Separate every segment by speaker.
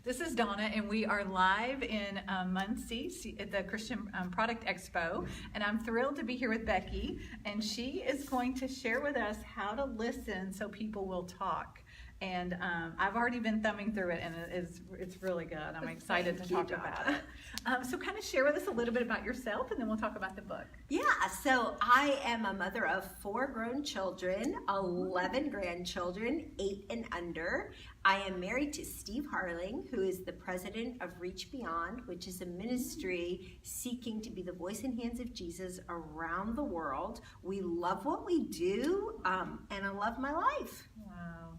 Speaker 1: This is Donna, and we are live in Muncie at the Christian Product Expo, and I'm thrilled to be here with Becky, and she is going to share with us how to listen so people will talk. And I've already been thumbing through it, and it's really good. I'm excited to talk about it. So kind of share with us a little bit about yourself, and then we'll talk about the book.
Speaker 2: Yeah, so I am a mother of 4 grown children, 11 grandchildren, 8 and under. I am married to Steve Harling, who is the president of Reach Beyond, which is a ministry seeking to be the voice and hands of Jesus around the world. We love what we do, and I love my life.
Speaker 1: Wow,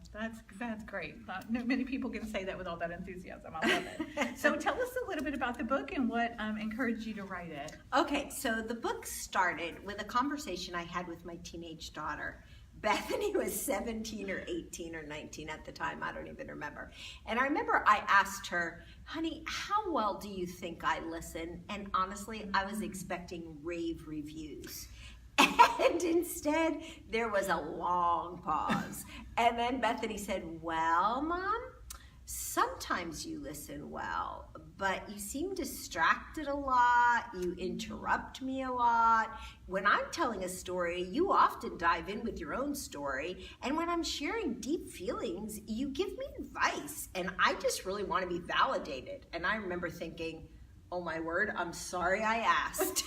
Speaker 1: that's great. Not many people can say that with all that enthusiasm. I love it. So tell us a little bit about the book and what encouraged you to write it.
Speaker 2: Okay, so the book started with a conversation I had with my teenage daughter. Bethany was 17 or 18 or 19 at the time. I don't even remember. And I remember I asked her, honey, how well do you think I listen? And honestly, I was expecting rave reviews. And instead, there was a long pause. And then Bethany said, well, Mom, sometimes you listen well, but you seem distracted a lot. You interrupt me a lot. When I'm telling a story, you often dive in with your own story. And when I'm sharing deep feelings, you give me advice. And I just really want to be validated. And I remember thinking, oh my word, I'm sorry I asked.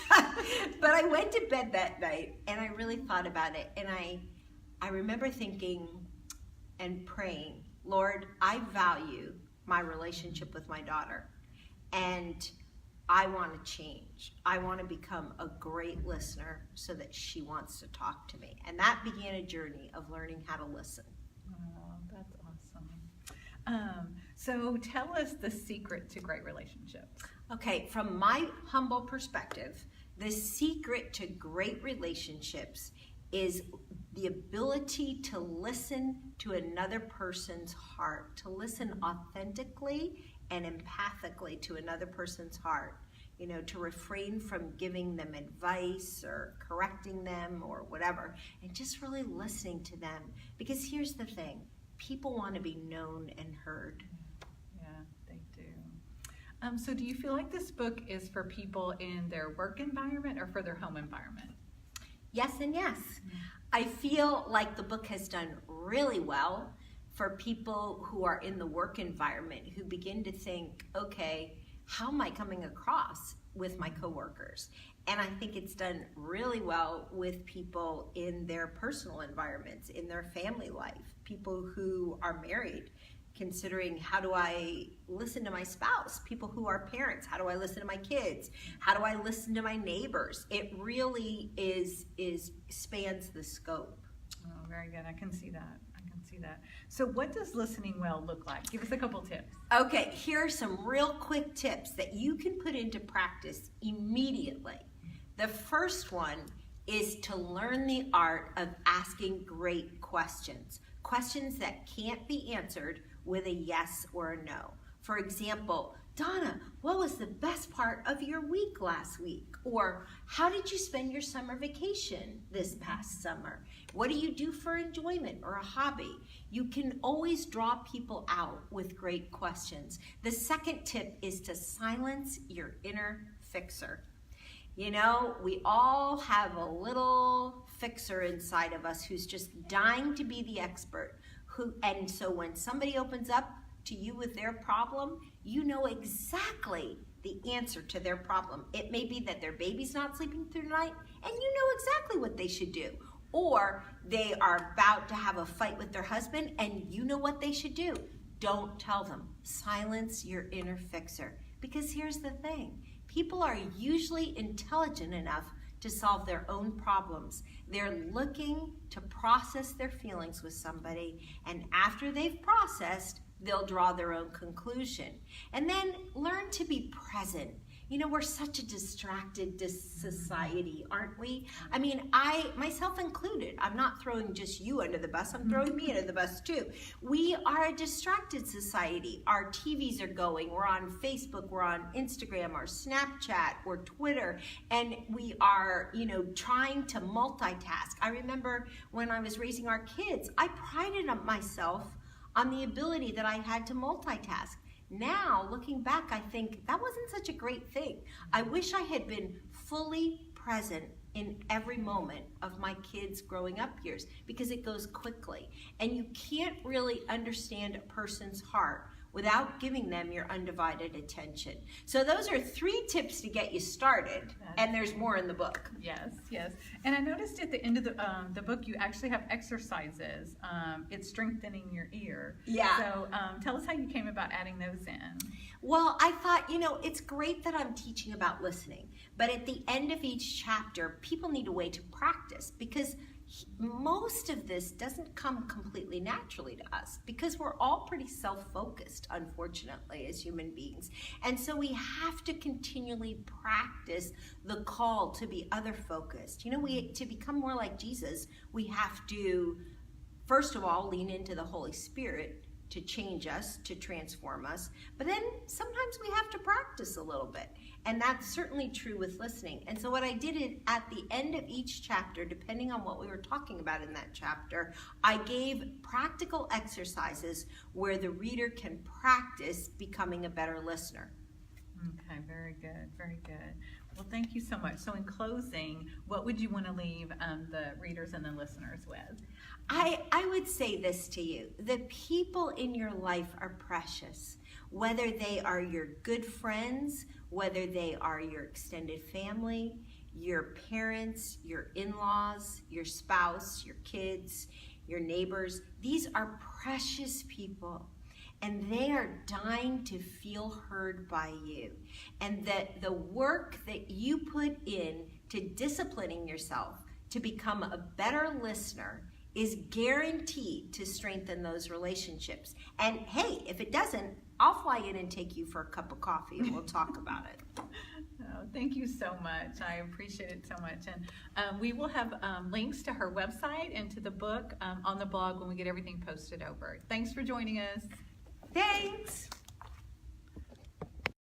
Speaker 2: But I went to bed that night and I really thought about it. And I remember thinking and praying, Lord, I value my relationship with my daughter, and I want to change. I want to become a great listener so that she wants to talk to me. And that began a journey of learning how to listen.
Speaker 1: Oh, that's awesome. So tell us the secret to great relationships.
Speaker 2: Okay, from my humble perspective, the secret to great relationships is the ability to listen to another person's heart, to listen authentically and empathically to another person's heart, you know, to refrain from giving them advice or correcting them or whatever, and just really listening to them. Because here's the thing, people want to be known and heard.
Speaker 1: Yeah, they do. So do you feel like this book is for people in their work environment or for their home environment?
Speaker 2: Yes and yes. I feel like the book has done really well for people who are in the work environment who begin to think, okay, how am I coming across with my coworkers? And I think it's done really well with people in their personal environments, in their family life, people who are married, considering how do I listen to my spouse, people who are parents, how do I listen to my kids, how do I listen to my neighbors? It really spans the scope.
Speaker 1: Oh, very good. I can see that. So what does listening well look like? Give us a couple tips.
Speaker 2: Okay, here are some real quick tips that you can put into practice immediately. The first one is to learn the art of asking great questions. Questions that can't be answered with a yes or a no. For example, Donna, what was the best part of your week last week? Or how did you spend your summer vacation this past summer? What do you do for enjoyment or a hobby? You can always draw people out with great questions. The second tip is to silence your inner fixer. You know, we all have a little fixer inside of us who's just dying to be the expert. And so when somebody opens up to you with their problem, you know exactly the answer to their problem. It may be that their baby's not sleeping through the night, and you know exactly what they should do. Or they are about to have a fight with their husband, and you know what they should do. Don't tell them. Silence your inner fixer. Because here's the thing. People are usually intelligent enough to solve their own problems. They're looking to process their feelings with somebody, and after they've processed, they'll draw their own conclusion. And then learn to be present. You know, we're such a distracted society, aren't we? I mean, I, myself included, I'm not throwing just you under the bus, I'm throwing me under the bus too. We are a distracted society. Our TVs are going, we're on Facebook, we're on Instagram, or Snapchat, or Twitter, and we are, you know, trying to multitask. I remember when I was raising our kids, I prided myself on the ability that I had to multitask. Now, looking back, I think that wasn't such a great thing. I wish I had been fully present in every moment of my kids' growing up years, because it goes quickly. And you can't really understand a person's heart without giving them your undivided attention. So those are 3 tips to get you started, and there's more in the book.
Speaker 1: Yes, yes. And I noticed at the end of the book, you actually have exercises. It's strengthening your ear.
Speaker 2: Yeah.
Speaker 1: So tell us how you came about adding those in.
Speaker 2: Well, I thought, it's great that I'm teaching about listening, but at the end of each chapter, people need a way to practice, because most of this doesn't come completely naturally to us, because we're all pretty self-focused, unfortunately, as human beings. And so we have to continually practice the call to be other-focused. To become more like Jesus, we have to, first of all, lean into the Holy Spirit to change us, to transform us. But then sometimes we have to practice a little bit. And that's certainly true with listening. And so what I did is, at the end of each chapter, depending on what we were talking about in that chapter, I gave practical exercises where the reader can practice becoming a better listener.
Speaker 1: Okay, very good, very good. Well, thank you so much. So in closing, what would you want to leave the readers and the listeners with?
Speaker 2: I would say this to you. The people in your life are precious, whether they are your good friends, whether they are your extended family, your parents, your in-laws, your spouse, your kids, your neighbors. These are precious people, and they are dying to feel heard by you. And that the work that you put in to disciplining yourself to become a better listener is guaranteed to strengthen those relationships. And hey, if it doesn't, I'll fly in and take you for a cup of coffee and we'll talk about it.
Speaker 1: Oh, thank you so much. I appreciate it so much. And we will have links to her website and to the book on the blog when we get everything posted over. Thanks for joining us.
Speaker 2: Thanks.